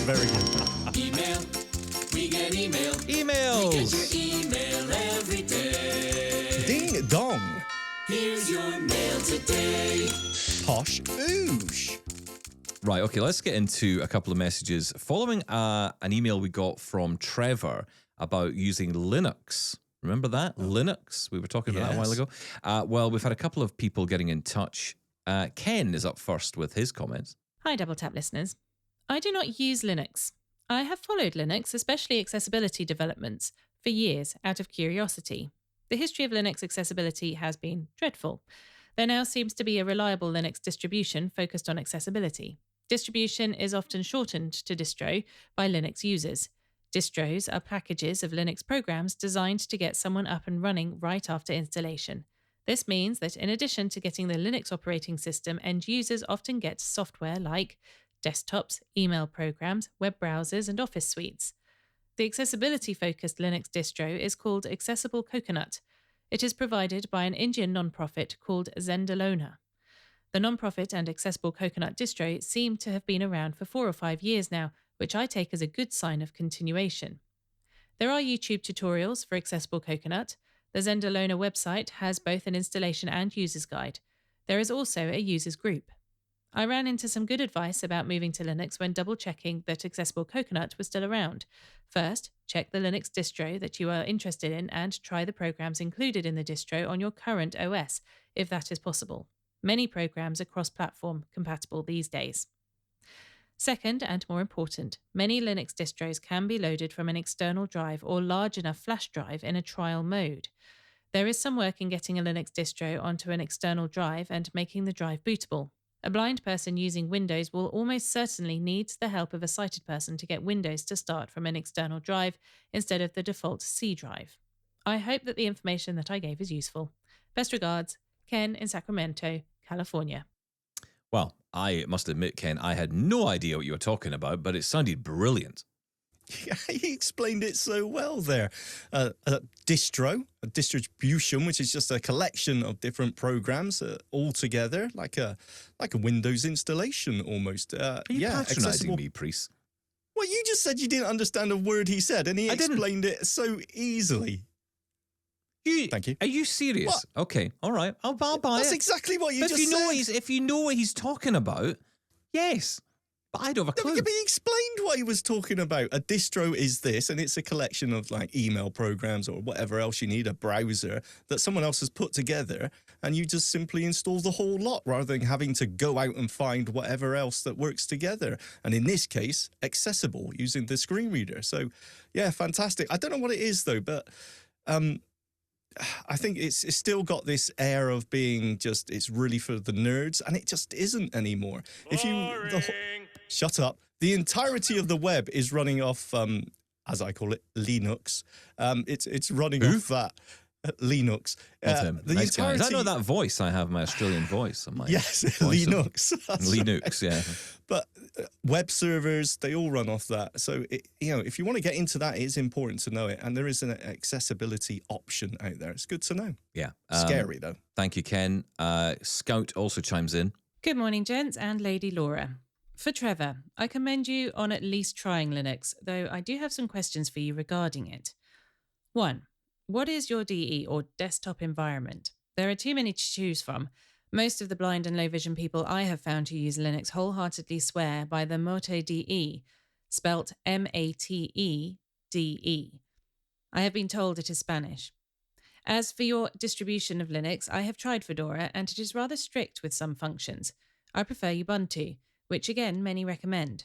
Very good. Email. We get email. Emails. We get your email every day. Ding dong. Here's your mail today. Posh oosh. Right, okay, let's get into a couple of messages. Following an email we got from Trevor about using Linux. Remember that? Linux? We were talking about that a while ago. Well, we've had a couple of people getting in touch. Ken is up first with his comments. Hi, Double Tap listeners. I do not use Linux. I have followed Linux, especially accessibility developments, for years out of curiosity. The history of Linux accessibility has been dreadful. There now seems to be a reliable Linux distribution focused on accessibility. Distribution is often shortened to distro by Linux users. Distros are packages of Linux programs designed to get someone up and running right after installation. This means that in addition to getting the Linux operating system, end users often get software like desktops, email programs, web browsers, and Office suites. The accessibility-focused Linux distro is called Accessible Coconut. It is provided by an Indian non-profit called Zendalona. The non-profit and Accessible Coconut distro seem to have been around for 4 or 5 years now, which I take as a good sign of continuation. There are YouTube tutorials for Accessible Coconut. The Zendalona website has both an installation and user's guide. There is also a users group. I ran into some good advice about moving to Linux when double-checking that Accessible Coconut was still around. First, check the Linux distro that you are interested in and try the programs included in the distro on your current OS, if that is possible. Many programs are cross-platform compatible these days. Second, and more important, many Linux distros can be loaded from an external drive or large enough flash drive in a trial mode. There is some work in getting a Linux distro onto an external drive and making the drive bootable. A blind person using Windows will almost certainly need the help of a sighted person to get Windows to start from an external drive instead of the default C drive. I hope that the information that I gave is useful. Best regards, Ken in Sacramento, California. Well, I must admit, Ken, I had no idea what you were talking about, but it sounded brilliant. Yeah, he explained it so well there. A distro, a distribution, which is just a collection of different programs all together, like a Windows installation almost. Are you patronising me, Priest? Well, you just said you didn't understand a word he said, and he explained it so easily. Thank you. Are you serious? What? Okay, all right. I'll buy it. That's exactly what you but just said. If you know what he's talking about, yes. But I don't have a clue. No, but he explained what he was talking about. A distro is this, and it's a collection of like email programs or whatever else you need, a browser that someone else has put together, and you just simply install the whole lot rather than having to go out and find whatever else that works together. And in this case, accessible using the screen reader. So, yeah, fantastic. I don't know what it is though, but I think it's still got this air of being just, it's really for the nerds, and it just isn't anymore. Shut up. The entirety of the web is running off, as I call it, Linux. It's running off that. Linux. Nice guy. I know that voice. I have my Australian voice. On my yes, Linux. Linux, yeah. But web servers, they all run off that. So, if you want to get into that, it is important to know it. And there is an accessibility option out there. It's good to know. Yeah. Scary, though. Thank you, Ken. Scout also chimes in. Good morning, gents and Lady Laura. For Trevor, I commend you on at least trying Linux, though I do have some questions for you regarding it. 1. What is your DE or desktop environment? There are too many to choose from. Most of the blind and low vision people I have found who use Linux wholeheartedly swear by the Mate DE, spelt Matede. I have been told it is Spanish. As for your distribution of Linux, I have tried Fedora and it is rather strict with some functions. I prefer Ubuntu, which again many recommend.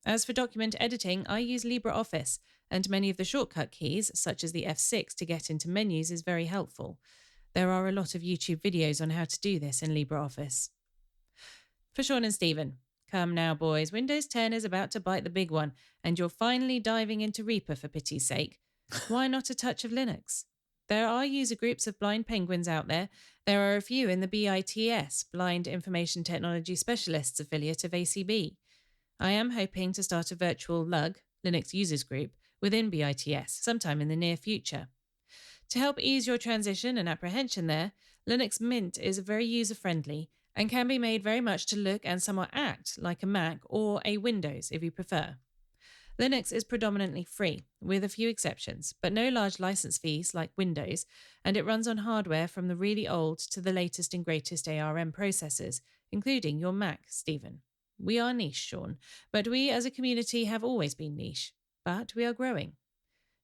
As for document editing, I use LibreOffice, and many of the shortcut keys, such as the F6 to get into menus, is very helpful. There are a lot of YouTube videos on how to do this in LibreOffice. For Sean and Stephen, come now, boys. Windows 10 is about to bite the big one, and you're finally diving into Reaper for pity's sake. Why not a touch of Linux? There are user groups of blind penguins out there. There are a few in the BITS, Blind Information Technology Specialists affiliate of ACB. I am hoping to start a virtual LUG, Linux Users Group, within BITS sometime in the near future. To help ease your transition and apprehension there, Linux Mint is very user-friendly and can be made very much to look and somewhat act like a Mac or a Windows if you prefer. Linux is predominantly free, with a few exceptions, but no large license fees like Windows, and it runs on hardware from the really old to the latest and greatest ARM processors, including your Mac, Stephen. We are niche, Sean, but we as a community have always been niche, but we are growing.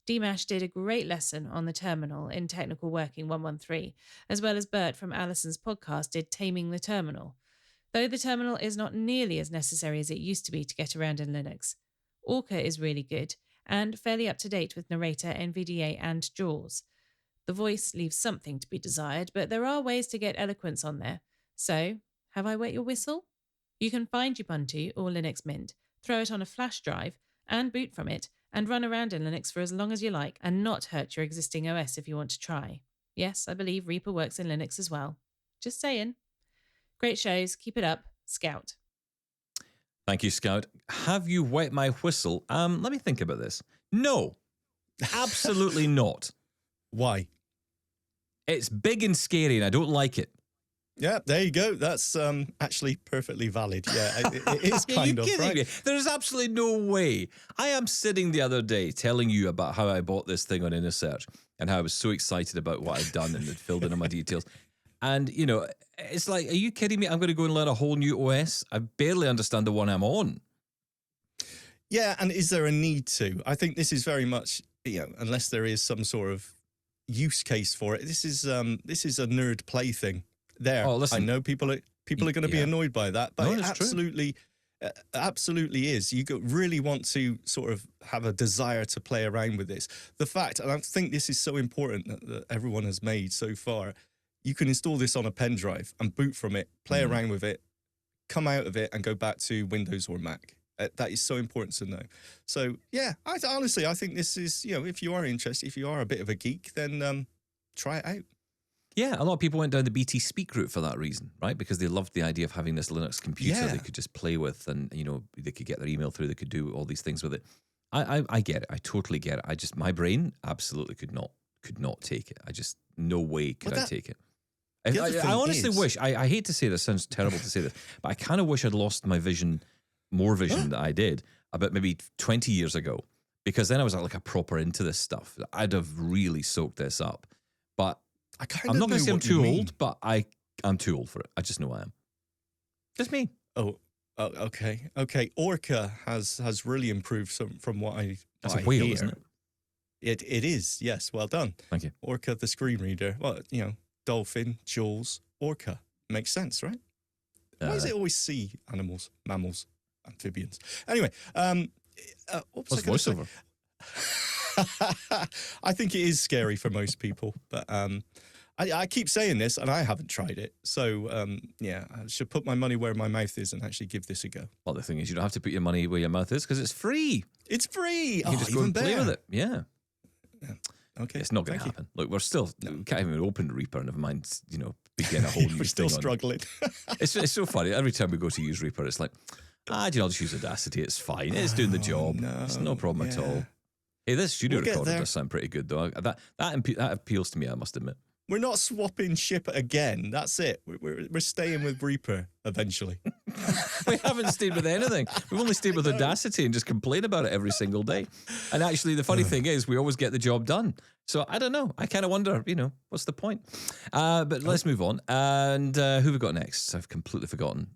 Dimash did a great lesson on the terminal in Technical Working 113, as well as Bert from Alison's podcast did Taming the Terminal, though the terminal is not nearly as necessary as it used to be to get around in Linux. Orca is really good and fairly up to date with Narrator, NVDA, and JAWS. The voice leaves something to be desired, but there are ways to get eloquence on there. So, have I wet your whistle? You can find Ubuntu or Linux Mint, throw it on a flash drive, and boot from it, and run around in Linux for as long as you like, and not hurt your existing OS if you want to try. Yes, I believe Reaper works in Linux as well. Just saying. Great shows. Keep it up. Scout. Thank you, Scout. Have you wet my whistle? Let me think about this. No, absolutely not. Why? It's big and scary and I don't like it. Yeah, there you go. That's actually perfectly valid. Yeah, it is kind of, right? Me? There's absolutely no way. I am sitting the other day telling you about how I bought this thing on InnerSearch and how I was so excited about what I'd done and had filled in all my details. And, it's like, are you kidding me? I'm going to go and learn a whole new OS? I barely understand the one I'm on. Yeah, and is there a need to? I think this is very much, unless there is some sort of use case for it, this is a nerd play thing. There, oh, listen, I know people are going to be annoyed by that, but it absolutely is. You really want to sort of have a desire to play around with this. The fact, and I think this is so important that everyone has made so far, you can install this on a pen drive and boot from it, play around with it, come out of it and go back to Windows or Mac. That is so important to know. So, yeah, I think this is, if you are interested, if you are a bit of a geek, then try it out. Yeah, a lot of people went down the BT Speak route for that reason, right? Because they loved the idea of having this Linux computer they could just play with and, they could get their email through, they could do all these things with it. I get it. I totally get it. My brain absolutely could not take it. No way could I take it. I honestly wish, I hate to say this, sounds terrible to say this, but I kind of wish I'd lost my vision, more vision than I did about maybe 20 years ago, because then I was like a proper into this stuff. I'd have really soaked this up. But I'm not going to say I'm too old, but I'm too old for it. I just know I am. Just me. Oh, okay. Orca has really improved from what I That's a whale, isn't it? It is, yes. Well done. Thank you. Orca, the screen reader. Well, dolphin, JAWS, orca. Makes sense, right? Why does it always sea animals, mammals, amphibians? Anyway, what's VoiceOver? I think it is scary for most people, but I keep saying this, and I haven't tried it. So, I should put my money where my mouth is and actually give this a go. Well, the thing is, you don't have to put your money where your mouth is because it's free. It's free. You can just go and play with it. Yeah. Okay. It's not going to happen. Look, we're still can't even open Reaper. Never mind, begin a whole new We're still thing struggling. It's so funny. Every time we go to use Reaper, it's like, I'll just use Audacity. It's fine. It's doing the job. No, it's no problem at all. Hey, this studio recorder does sound pretty good, though. That appeals to me, I must admit. We're not swapping ship again. That's it. We're staying with Reaper eventually. We haven't stayed with anything. We've only stayed with Audacity and just complain about it every single day. And actually, the funny thing is, we always get the job done. So I don't know. I kind of wonder, what's the point? But let's move on. And who have we got next? I've completely forgotten.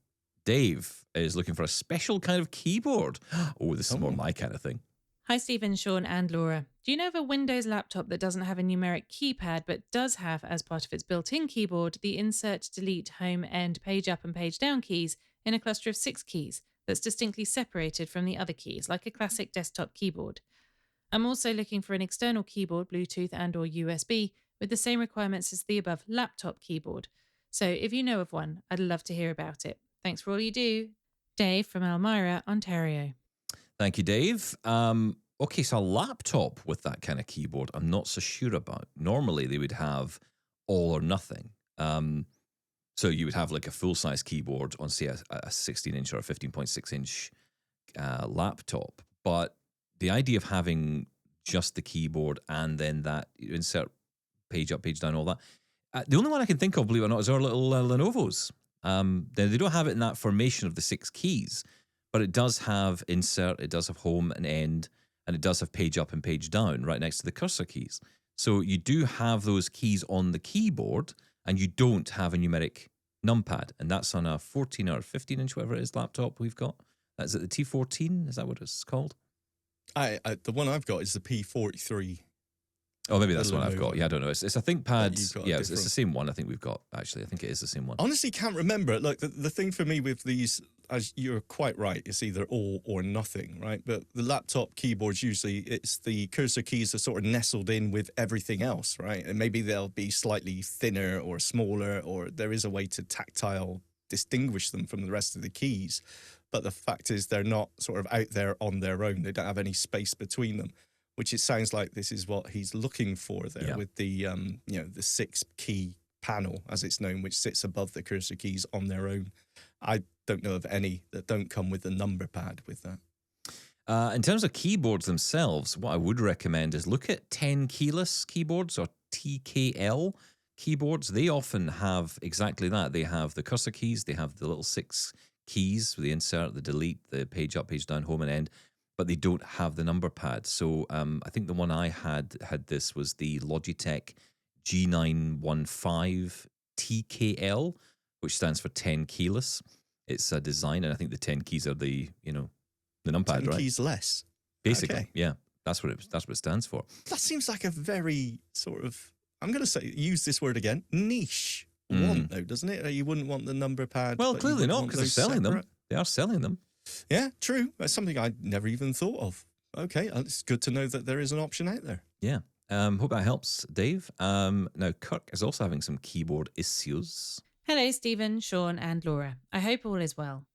Dave is looking for a special kind of keyboard. Oh, this is more my kind of thing. Hi, Stephen, Sean, and Laura. Do you know of a Windows laptop that doesn't have a numeric keypad but does have, as part of its built-in keyboard, the insert, delete, home, end, page up, and page down keys in a cluster of 6 keys that's distinctly separated from the other keys, like a classic desktop keyboard? I'm also looking for an external keyboard, Bluetooth and/or USB, with the same requirements as the above laptop keyboard. So if you know of one, I'd love to hear about it. Thanks for all you do. Dave from Elmira, Ontario. Thank you, Dave. Okay, so a laptop with that kind of keyboard, I'm not so sure about. Normally, they would have all or nothing. So you would have like a full-size keyboard on, say, a 16-inch or a 15.6-inch laptop. But the idea of having just the keyboard and then that insert page up, page down, all that. The only one I can think of, believe it or not, is our little Lenovo's. They don't have it in that formation of the 6 keys, but it does have insert, it does have home and end, and it does have page up and page down right next to the cursor keys. So you do have those keys on the keyboard, and you don't have a numeric numpad. And that's on a 14 or 15-inch, whatever it is, laptop we've got. Is it the T14? Is that what it's called? The one I've got is the P43. Oh, maybe that's the one I've got. Yeah, I don't know. It's a ThinkPad. Yeah, it's the different. same one I think we've got, actually. I think it is the same one. Honestly, can't remember. Look, the thing for me with these, as you're quite right, it's either all or nothing, right? But the laptop keyboards, usually it's the cursor keys are sort of nestled in with everything else, right? And maybe they'll be slightly thinner or smaller, or there is a way to tactile distinguish them from the rest of the keys. But the fact is they're not sort of out there on their own. They don't have any space between them, which it sounds like this is what he's looking for there with the, the 6-key panel, as it's known, which sits above the cursor keys on their own. I don't know of any that don't come with a number pad with that. In terms of keyboards themselves, what I would recommend is look at 10 keyless keyboards or TKL keyboards. They often have exactly that. They have the cursor keys, they have the little 6 keys, the insert, the delete, the page up, page down, home and end, but they don't have the number pad. So I think the one I had this was the Logitech G915 TKL, which stands for 10 keyless. It's a design, and I think the 10 keys are the numpad, 10 right? keys less. Basically, okay. Yeah. That's what it stands for. That seems like a very sort of, I'm going to say, use this word again, niche one, though, doesn't it? You wouldn't want the number pad. Well, clearly not, because they're selling them. They are selling them. Yeah, true. That's something I'd never even thought of. Okay, it's good to know that there is an option out there. Yeah. Hope that helps, Dave. Now, Kirk is also having some keyboard issues. Hello, Stephen, Sean, and Laura. I hope all is well.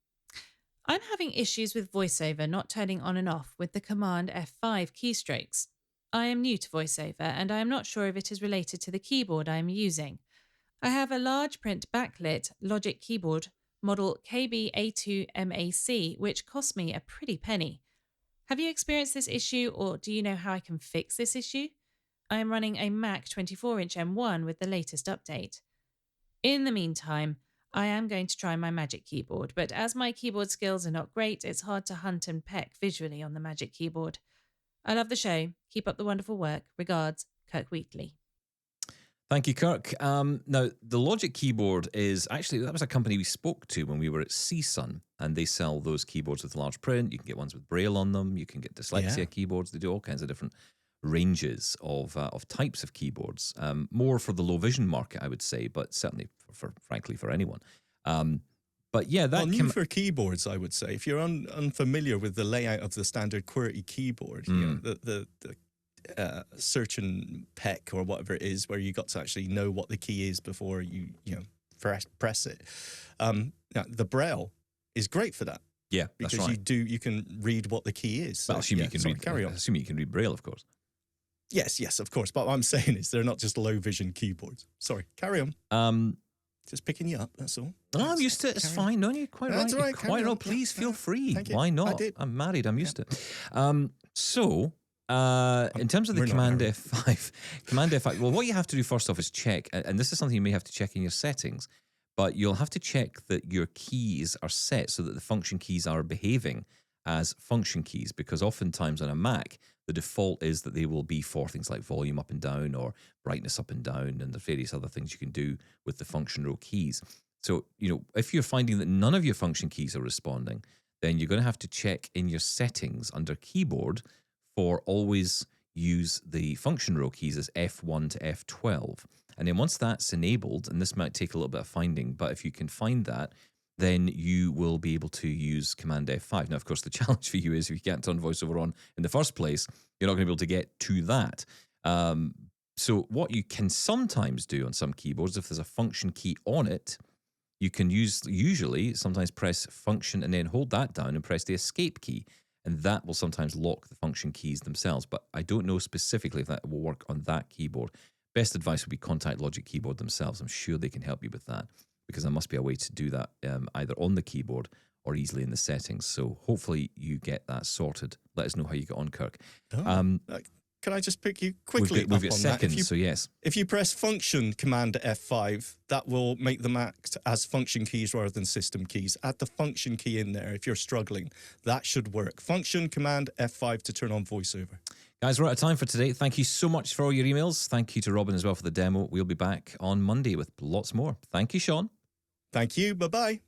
I'm having issues with VoiceOver not turning on and off with the Command F5 keystrokes. I am new to VoiceOver, and I am not sure if it is related to the keyboard I am using. I have a large print backlit Logic keyboard model KB A2MAC, which cost me a pretty penny. Have you experienced this issue, or do you know how I can fix this issue? I am running a Mac 24-inch M1 with the latest update. In the meantime, I am going to try my Magic Keyboard, but as my keyboard skills are not great, it's hard to hunt and peck visually on the Magic Keyboard. I love the show. Keep up the wonderful work. Regards, Kirk Wheatley. Thank you, Kirk. Now, the Logic keyboard is actually, that was a company we spoke to when we were at CSUN, and they sell those keyboards with large print. You can get ones with Braille on them. You can get dyslexia keyboards. They do all kinds of different ranges of types of keyboards. More for the low vision market, I would say, but certainly, frankly, for anyone. But yeah, that new for keyboards, I would say. If you're unfamiliar with the layout of the standard QWERTY keyboard, you know, certain PEC or whatever it is, where you got to actually know what the key is before you press it. The Braille is great for that. Yeah, that's because right. you can read what the key is. So, Well, assuming you can read. Carry on. Assuming you can read Braille, of course. Yes, of course. But what I'm saying is they're not just low vision keyboards. Sorry, carry on. Just picking you up, that's all. No, I'm used to it. It's fine. No, you're quite right. That's all right. You're quite right. Please feel free. Thank you. Why not? I did. I'm married. I'm used to it. In terms of the Command F5, Command F5, well, what you have to do first off is check, and this is something you may have to check in your settings, but you'll have to check that your keys are set so that the function keys are behaving as function keys, because oftentimes on a Mac, the default is that they will be for things like volume up and down or brightness up and down, and the various other things you can do with the function row keys. So, if you're finding that none of your function keys are responding, then you're going to have to check in your settings under keyboard for always use the function row keys as F1 to F12. And then once that's enabled, and this might take a little bit of finding, but if you can find that, then you will be able to use Command F5. Now, of course, the challenge for you is if you can't turn VoiceOver on in the first place, you're not going to be able to get to that. So what you can sometimes do on some keyboards, if there's a function key on it, you can sometimes press function and then hold that down and press the escape key. And that will sometimes lock the function keys themselves. But I don't know specifically if that will work on that keyboard. Best advice would be contact Logic Keyboard themselves. I'm sure they can help you with that, because there must be a way to do that either on the keyboard or easily in the settings. So hopefully you get that sorted. Let us know how you get on, Kirk. Can I just pick you quickly we've got up on seconds, that? so yes. If you press function Command F5, that will make them act as function keys rather than system keys. Add the function key in there if you're struggling. That should work. Function Command F5 to turn on VoiceOver. Guys, we're out of time for today. Thank you so much for all your emails. Thank you to Robin as well for the demo. We'll be back on Monday with lots more. Thank you, Sean. Thank you. Bye-bye.